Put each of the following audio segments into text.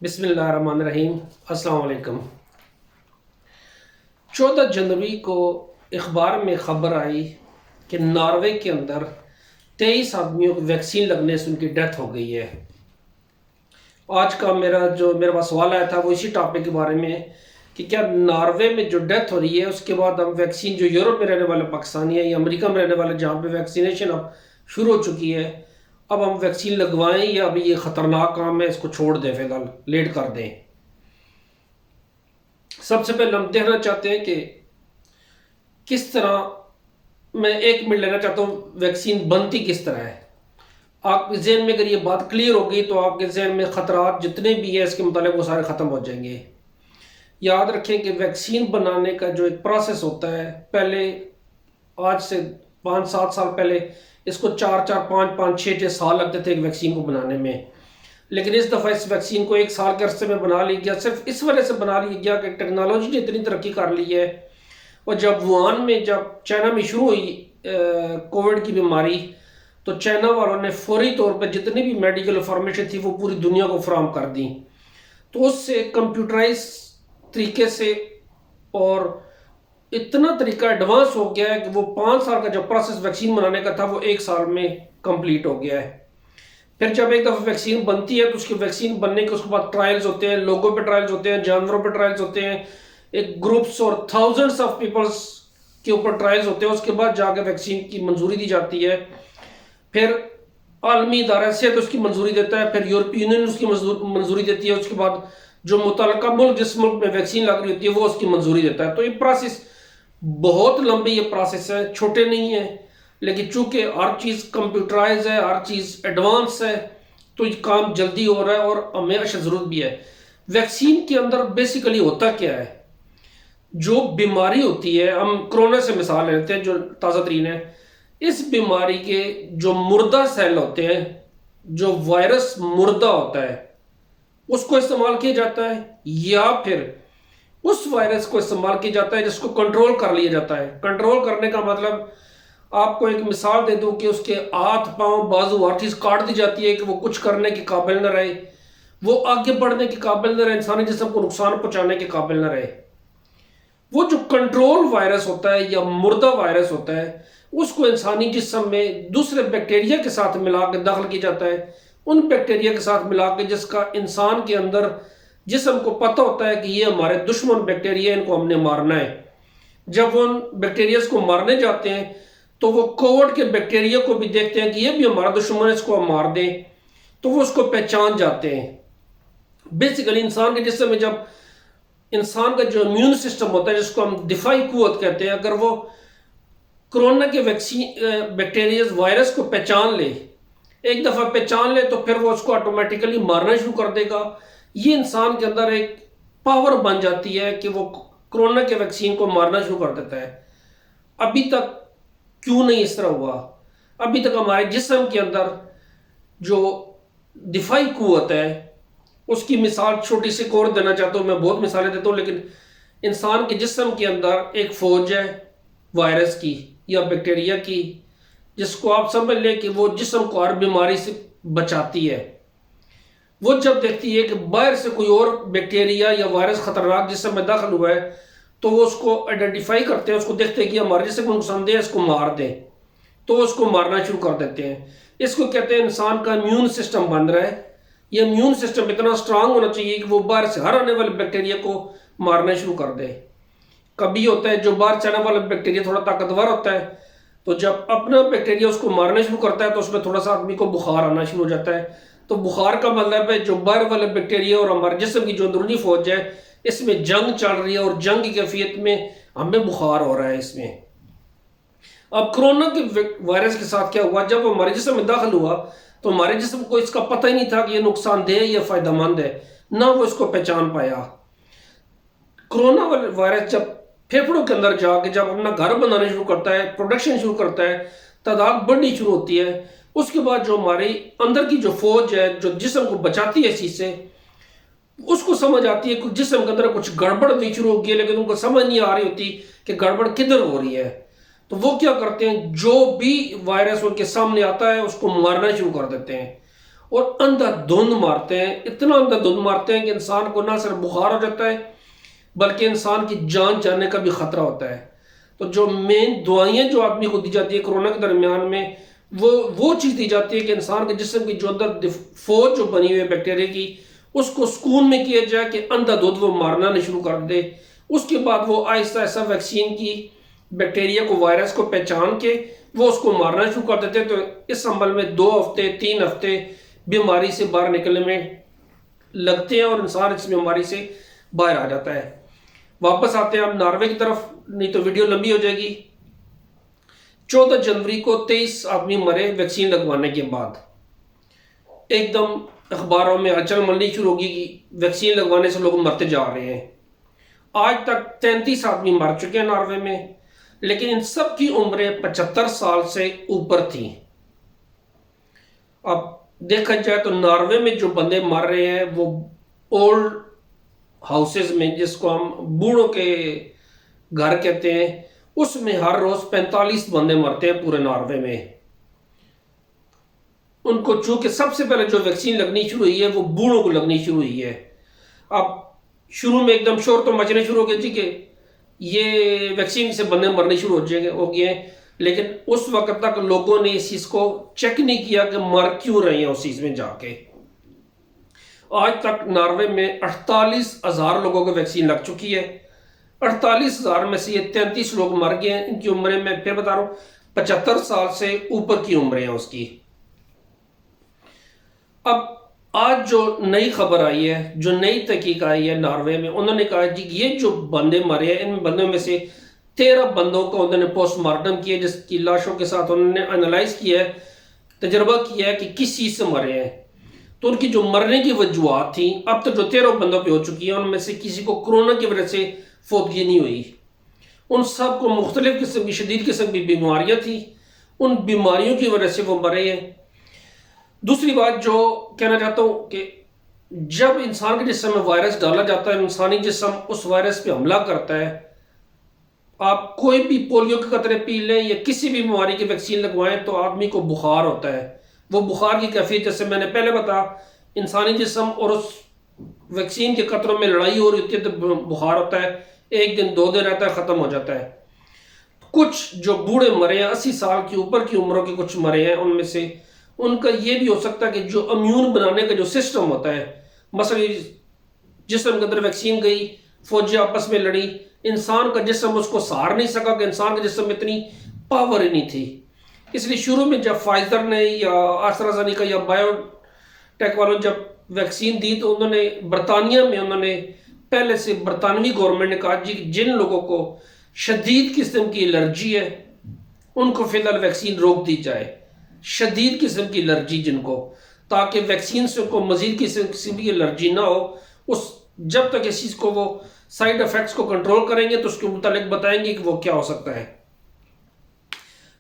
بسم اللہ الرحمن الرحیم۔ السلام علیکم۔ 14 جنوری کو اخبار میں خبر آئی کہ ناروے کے اندر 23 آدمیوں کو ویکسین لگنے سے ان کی ڈیتھ ہو گئی ہے۔ آج کا میرے پاس سوال آیا تھا وہ اسی ٹاپک کے بارے میں کہ کیا ناروے میں جو ڈیتھ ہو رہی ہے اس کے بعد ہم ویکسین جو یورپ میں رہنے والے پاکستانی ہیں یا امریکہ میں رہنے والے جہاں پہ ویکسینیشن اب شروع ہو چکی ہے، اب ہم ویکسین لگوائیں یا ابھی یہ خطرناک کام ہے اس کو چھوڑ دیں، فی الحال لیٹ کر دیں؟ سب سے پہلے ہم دیکھنا چاہتے ہیں کہ کس طرح، میں 1 منٹ لینا چاہتا ہوں ویکسین بنتی کس طرح ہے۔ آپ کے ذہن میں اگر یہ بات کلیئر ہوگی تو آپ کے ذہن میں خطرات جتنے بھی ہیں اس کے متعلق وہ سارے ختم ہو جائیں گے۔ یاد رکھیں کہ ویکسین بنانے کا جو ایک پروسیس ہوتا ہے، پہلے آج سے 5-7 سال پہلے اس کو 4-4 5-5 6 سال لگتے تھے ایک ویکسین کو بنانے میں، لیکن اس دفعہ اس ویکسین کو 1 سال کے عرصے میں بنا لی گیا۔ صرف اس وجہ سے بنا لی گیا کہ ٹیکنالوجی نے اتنی ترقی کر لی ہے، اور جب ووہان میں جب چائنا میں شروع ہوئی کووڈ کی بیماری تو چائنا والوں نے فوری طور پہ جتنی بھی میڈیکل انفارمیشن تھی وہ پوری دنیا کو فراہم کر دی، تو اس سے کمپیوٹرائز طریقے سے اور اتنا طریقہ ایڈوانس ہو گیا ہے کہ وہ 5 سال کا جو پروسیس ویکسین بنانے کا تھا وہ 1 سال میں کمپلیٹ ہو گیا ہے۔ پھر جب ایک دفعہ ویکسین بنتی ہے تو اس کی ویکسین بننے کے اس کے بعد ٹرائلز ہوتے ہیں، لوگوں پہ ٹرائلز ہوتے ہیں، جانوروں پہ ٹرائلز ہوتے ہیں، ایک گروپس اور تھاؤزنڈس آف پیپلز کے اوپر ٹرائلز ہوتے ہیں، اس کے بعد جا کے ویکسین کی منظوری دی جاتی ہے۔ پھر عالمی ادارہ صحت اس کی منظوری دیتا ہے، پھر یورپی یونین اس کی منظوری دیتی ہے، اس کے بعد جو متعلقہ ملک جس ملک میں ویکسین لگ رہی ہوتی ہے وہ اس کی منظوری دیتا ہے۔ تو یہ پروسیس بہت لمبی یہ پروسیس ہے، چھوٹے نہیں ہے، لیکن چونکہ ہر چیز کمپیوٹرائز ہے، ہر چیز ایڈوانس ہے، تو یہ کام جلدی ہو رہا ہے اور ہمیں اشد ضرورت بھی ہے۔ ویکسین کے اندر بیسیکلی ہوتا کیا ہے؟ جو بیماری ہوتی ہے، ہم کرونا سے مثال لیتے ہیں جو تازہ ترین ہے، اس بیماری کے جو مردہ سیل ہوتے ہیں، جو وائرس مردہ ہوتا ہے اس کو استعمال کیا جاتا ہے، یا پھر اس وائرس کو استعمال کیا جاتا ہے جس کو کنٹرول کر لیا جاتا ہے۔ کنٹرول کرنے کا مطلب آپ کو ایک مثال دے دوں کہ اس کے ہاتھ پاؤں بازو ہر چیز کاٹ دی جاتی ہے کہ وہ کچھ کرنے کے قابل نہ رہے، وہ آگے بڑھنے کے قابل نہ رہے، انسانی جسم کو نقصان پہنچانے کے قابل نہ رہے۔ وہ جو کنٹرول وائرس ہوتا ہے یا مردہ وائرس ہوتا ہے اس کو انسانی جسم میں دوسرے بیکٹیریا کے ساتھ ملا کے داخل کیا جاتا ہے، ان بیکٹیریا کے ساتھ ملا کے جس کا انسان کے اندر جسم کو پتہ ہوتا ہے کہ یہ ہمارے دشمن بیکٹیریا، ان کو ہم نے مارنا ہے۔ جب وہ ان بیکٹیریاز کو مارنے جاتے ہیں تو وہ کووڈ کے بیکٹیریا کو بھی دیکھتے ہیں کہ یہ بھی ہمارا دشمن ہے، اس کو ہم مار دیں، تو وہ اس کو پہچان جاتے ہیں۔ بیسیکلی انسان کے جسم میں جب انسان کا جو امیون سسٹم ہوتا ہے جس کو ہم دفاعی قوت کہتے ہیں، اگر وہ کرونا کے بیکٹیریاز وائرس کو پہچان لے، ایک دفعہ پہچان لے، تو پھر وہ اس کو آٹومیٹیکلی مارنا شروع کر دے گا۔ یہ انسان کے اندر ایک پاور بن جاتی ہے کہ وہ کرونا کے ویکسین کو مارنا شروع کر دیتا ہے۔ ابھی تک کیوں نہیں اس طرح ہوا؟ ابھی تک ہمارے جسم کے اندر جو دفاعی قوت ہے اس کی مثال چھوٹی سی اور دینا چاہتا ہوں، میں بہت مثالیں دیتا ہوں، لیکن انسان کے جسم کے اندر ایک فوج ہے وائرس کی یا بیکٹیریا کی، جس کو آپ سمجھ لیں کہ وہ جسم کو ہر بیماری سے بچاتی ہے۔ وہ جب دیکھتی ہے کہ باہر سے کوئی اور بیکٹیریا یا وائرس خطرناک جسم میں داخل ہوا ہے تو وہ اس کو آئیڈینٹیفائی کرتے ہیں، اس کو دیکھتے ہیں کہ ہمارے جسم کو نقصان دہ ہے، اس کو مار دیں، تو وہ اس کو مارنا شروع کر دیتے ہیں۔ اس کو کہتے ہیں انسان کا امیون سسٹم بن رہا ہے۔ یہ امیون سسٹم اتنا سٹرانگ ہونا چاہیے کہ وہ باہر سے ہر آنے والے بیکٹیریا کو مارنا شروع کر دے۔ کبھی ہوتا ہے جو باہر سے آنے والا بیکٹیریا تھوڑا طاقتور ہوتا ہے، تو جب اپنا بیکٹیریا اس کو مارنا شروع کرتا ہے تو اس میں تھوڑا سا آدمی کو بخار آنا شروع ہو جاتا ہے۔ تو بخار کا مطلب ہے جو باہر والے بیکٹیریا اور ہمارے جسم کی جو اندرونی فوج ہے اس میں جنگ چل رہی ہے، اور جنگ کی کیفیت میں ہمیں بخار ہو رہا ہے اس میں۔ اب کرونا کے وائرس کے ساتھ کیا ہوا؟ جب وہ ہمارے جسم میں داخل ہوا تو ہمارے جسم کو اس کا پتہ ہی نہیں تھا کہ یہ نقصان دہ ہے یا فائدہ مند ہے، نہ وہ اس کو پہچان پایا۔ کرونا وائرس جب پھیپھڑوں کے اندر جا کے جب اپنا گھر بنانا شروع کرتا ہے، پروڈکشن شروع کرتا ہے، تعداد بڑھنی شروع ہوتی ہے، اس کے بعد جو ہماری اندر کی جو فوج ہے جو جسم کو بچاتی ہے اس چیز سے، اس کو سمجھ آتی ہے کہ جسم کے اندر کچھ گڑبڑ نہیں شروع ہو گئی ہے، لیکن ان کو سمجھ نہیں آ رہی ہوتی کہ گڑبڑ کدھر ہو رہی ہے۔ تو وہ کیا کرتے ہیں، جو بھی وائرس ان کے سامنے آتا ہے اس کو مارنا شروع کر دیتے ہیں، اور اندھا دھند مارتے ہیں، اتنا اندھا دھند مارتے ہیں کہ انسان کو نہ صرف بخار ہو جاتا ہے بلکہ انسان کی جان جانے کا بھی خطرہ ہوتا ہے۔ تو جو مین دوائیاں جو آدمی کو دی جاتی ہے کرونا کے درمیان میں، وہ چیز دی جاتی ہے کہ انسان کے جسم کی جو اندر فوج جو بنی ہوئی ہے بیکٹیریا کی، اس کو سکون میں کیا جائے کہ اندھا دھند وہ مارنا نہیں شروع کر دے۔ اس کے بعد وہ آہستہ آہستہ ویکسین کی بیکٹیریا کو، وائرس کو پہچان کے وہ اس کو مارنا شروع کر دیتے ہیں۔ تو اس عمل میں 2 ہفتے 3 ہفتے بیماری سے باہر نکلنے میں لگتے ہیں اور انسان اس بیماری سے باہر آ جاتا ہے۔ واپس آتے ہیں ہم ناروے کی طرف، نہیں تو ویڈیو لمبی ہو جائے گی۔ 14 جنوری کو 23 آدمی مرے ویکسین لگوانے کے بعد۔ ایک دم اخباروں میں ہلچل ملنی شروع ہوگی کہ ویکسین لگوانے سے لوگ مرتے جا رہے ہیں۔ آج تک 33 آدمی مر چکے ہیں ناروے میں، لیکن ان سب کی عمریں 75 سال سے اوپر تھیں۔ اب دیکھا جائے تو ناروے میں جو بندے مر رہے ہیں وہ اولڈ ہاؤسز میں، جس کو ہم بوڑھوں کے گھر کہتے ہیں، اس میں ہر روز 45 بندے مرتے ہیں پورے ناروے میں۔ ان کو چونکہ سب سے پہلے جو ویکسین لگنی شروع ہوئی ہے وہ بوڑھوں کو لگنی شروع ہوئی ہے۔ اب شروع میں ایک دم شور تو مچنے شروع ہو گئے تھی کہ یہ ویکسین سے بندے مرنے شروع ہو گئے ہیں، لیکن اس وقت تک لوگوں نے اس چیز کو چیک نہیں کیا کہ مر کیوں رہے ہیں اس چیز میں جا کے۔ آج تک ناروے میں 48,000 لوگوں کو ویکسین لگ چکی ہے۔ 48,000 میں سے یہ 33 لوگ مر گئے ہیں۔ ان کی عمریں میں پھر بتا رہا ہوں 75 سال سے اوپر کی عمریں ہیں اس کی۔ اب آج جو نئی خبر آئی ہے، جو نئی تحقیق آئی ہے ناروے میں، انہوں نے کہا جی یہ جو بندے مرے ہیں ان بندوں میں سے 13 بندوں کو انہوں نے پوسٹ مارٹم کیا، جس کی لاشوں کے ساتھ انہوں نے انالائز کیا ہے، تجربہ کیا ہے کہ کس چیز سے مرے ہیں۔ تو ان کی جو مرنے کی وجوہات تھیں، اب تک جو 13 بندوں پہ ہو چکی ہیں، ان میں سے کسی کو کرونا کی وجہ سے فوتگی نہیں ہوئی۔ ان سب کو مختلف قسم کی شدید قسم کی بیماریاں تھیں، ان بیماریوں کی وجہ سے وہ مرے ہیں۔ دوسری بات جو کہنا چاہتا ہوں کہ جب انسان کے جسم میں وائرس ڈالا جاتا ہے، انسانی جسم اس وائرس پہ حملہ کرتا ہے۔ آپ کوئی بھی پولیو کے قطرے پی لیں یا کسی بھی بیماری کی ویکسین لگوائیں تو آدمی کو بخار ہوتا ہے۔ وہ بخار کی کیفیت، جیسے میں نے پہلے بتایا، انسانی جسم اور اس ویکسین کے قطروں میں لڑائی ہو رہی ہوتی ہے تو بخار ہوتا ہے، 1 دن 2 دن رہتا ہے، ختم ہو جاتا ہے۔ کچھ جو بوڑھے مرے ہیں، 80 سال کی اوپر کی عمروں کے کچھ مرے ہیں، ان میں سے ان کا یہ بھی ہو سکتا ہے کہ جو امیون بنانے کا جو سسٹم ہوتا ہے، مثلا جسم کے اندر ویکسین گئی، فوجی آپس میں لڑی، انسان کا جسم اس کو سہار نہیں سکا کہ انسان کے جسم میں اتنی پاور ہی نہیں تھی۔ اس لیے شروع میں جب فائزر نے یا آسٹرازینیکا یا بایو ٹیک والوں جب ویکسین دی تو انہوں نے برطانیہ میں پہلے سے برطانوی گورنمنٹ نے کہا جی جن لوگوں کو شدید قسم کی الرجی ہے ان کو فی الحال ویکسین روک دی جائے، شدید قسم کی الرجی جن کو، تاکہ ویکسین سے کو مزید قسم کی الرجی نہ ہو۔ جب تک اس چیز کو وہ سائیڈ افیکٹس کو کنٹرول کریں گے تو اس کے متعلق بتائیں گے کہ وہ کیا ہو سکتا ہے۔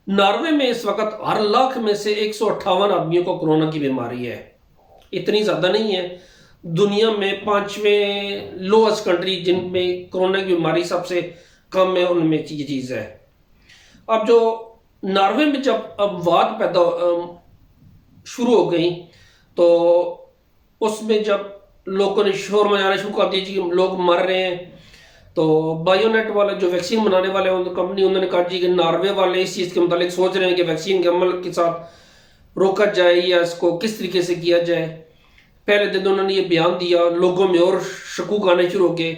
ناروے میں اس وقت ہر لاکھ میں سے 158 آدمیوں کو کرونا کی بیماری ہے۔ اتنی زیادہ نہیں ہے، دنیا میں 5ویں لوئسٹ کنٹری جن میں کرونا کی بیماری سب سے کم ہے، ان میں یہ چیز ہے۔ اب جو ناروے میں جب اموات پیدا شروع ہو گئی تو اس میں جب لوگوں نے شور مچانا شروع کر دیا جی لوگ مر رہے ہیں، تو بایو نیٹ والے جو ویکسین بنانے والے کمپنی، انہوں نے کہا جی کہ ناروے والے اس چیز کے متعلق سوچ رہے ہیں کہ ویکسین کے عمل کے ساتھ روکا جائے یا اس کو کس طریقے سے کیا جائے۔ پہلے دن انہوں نے یہ بیان دیا، لوگوں میں اور شکوک آنے شروع ہو گئے،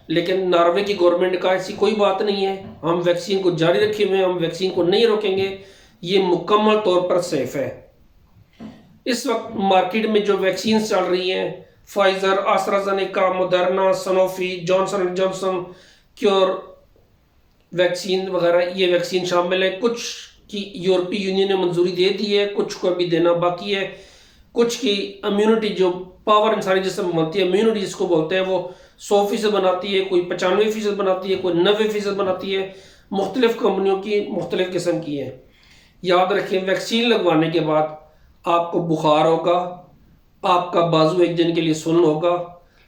لیکن ناروے کی گورنمنٹ نے کہا ایسی کوئی بات نہیں ہے، ہم ویکسین کو جاری رکھے ہوئے ہیں، ہم ویکسین کو نہیں روکیں گے، یہ مکمل طور پر سیف ہے۔ اس وقت مارکیٹ میں جو ویکسینز چل رہی ہیں، Pfizer, AstraZeneca, Moderna, Sanofi, Johnson and Johnson, CureVac vaccine وغیرہ، یہ ویکسین شامل ہے۔ کچھ کی یورپی یونین نے منظوری دے دی ہے، کچھ کو ابھی دینا باقی ہے۔ کچھ کی امیونٹی جو پاور انسانی جسم میں بنتی ہے، امیونٹی جس کو بولتے ہیں، وہ 100% بناتی ہے، کوئی 95% بناتی ہے، کوئی 90% بناتی ہے۔ مختلف کمپنیوں کی مختلف قسم کی ہے۔ یاد رکھیں ویکسین لگوانے کے بعد آپ کو بخار ہوگا، آپ کا بازو ایک دن کے لیے سن ہوگا،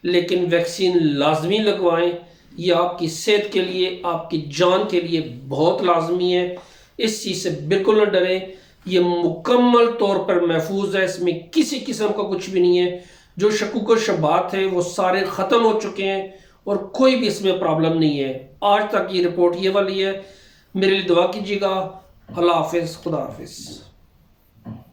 لیکن ویکسین لازمی لگوائیں، یہ آپ کی صحت کے لیے، آپ کی جان کے لیے بہت لازمی ہے۔ اس چیز سے بالکل نہ ڈریں۔ یہ مکمل طور پر محفوظ ہے، اس میں کسی قسم کا کچھ بھی نہیں ہے، جو شکوک و شبہات ہیں وہ سارے ختم ہو چکے ہیں اور کوئی بھی اس میں پرابلم نہیں ہے۔ آج تک یہ رپورٹ یہ والی ہے۔ میرے لیے دعا کیجیے گا۔ اللہ حافظ، خدا حافظ۔